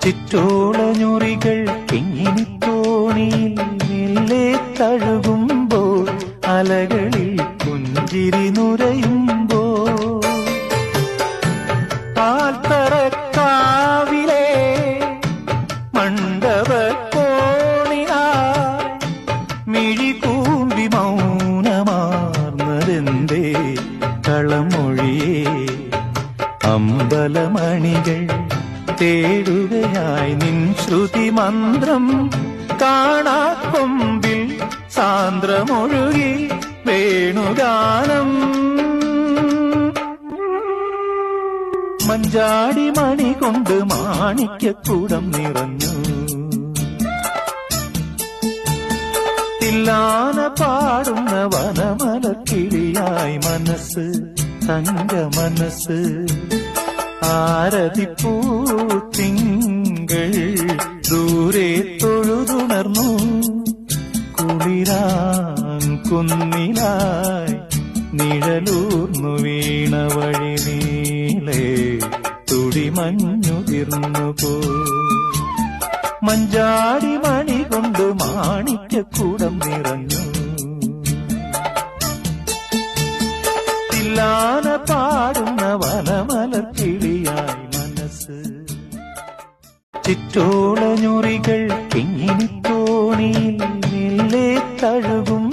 ചിറ്റോളഞ്ഞുറികൾ കിങ്ങിണിത്തോണിയിൽ മെല്ലെ തഴുകുമ്പോൾ അലകളിൽ പുഞ്ചിരി നുരയുമ്പോൾ പാൽത്തറക്കാവിലെ മണ്ഡപക്കോണിനായി മിഴി കൂമ്പി മൗനമാർന്നതെന്തേ കളമൊഴിയേ അമ്പലമണികൾ തേടുകയായി നിൻ ശ്രുതി മന്ത്രം കാണാക്കൊമ്പിൽ സാന്ദ്രമൊഴുകി വേണുഗാനം മഞ്ചാടി മണി കൊണ്ട് മാണിക്യക്കൂടം നിറഞ്ഞു തില്ലാന പാടുന്ന വനമലക്കിളിയായി മനസ്സ് തങ്ക മനസ്സ് ആരതിപ്പൂത്തിങ്കൾ ദൂരെ തൊഴുതുണർന്നു കുളിരാൻ കുന്നിലായി നിഴലൂർന്നു വീണ വഴി നീളെ തുടിമഞ്ഞുതിർന്നു പോ മഞ്ചാടി മണി കൊണ്ട് മാണിക്യക്കൂടം നിറഞ്ഞു തില്ലാന പാടുന്ന വനമലക്കിളിയായി മനസ്സ് ചിറ്റോളഞ്ഞുറികൾ കിങ്ങിണിത്തോണിയിൽ മെല്ലെ തഴുകും